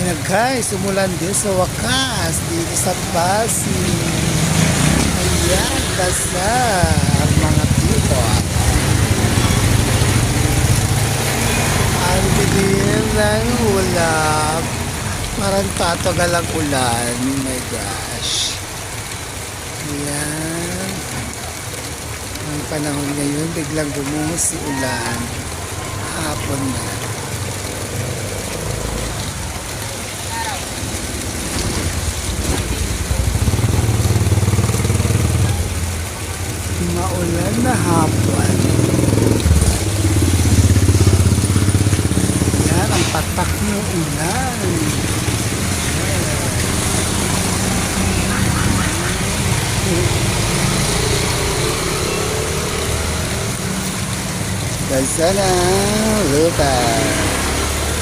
Ayun na guys, umulan din sa wakas dito sa Pasig. Ayan, basa ang mga people. Ang dilim ng ulap. Parang tatagal ang ulan. Oh my gosh. Ayan. Ang panahon ngayon, biglang bumuhos si ulan. Hapon na. Maulan na hapon. Yan ang patak ng ulan. Basa na lupa.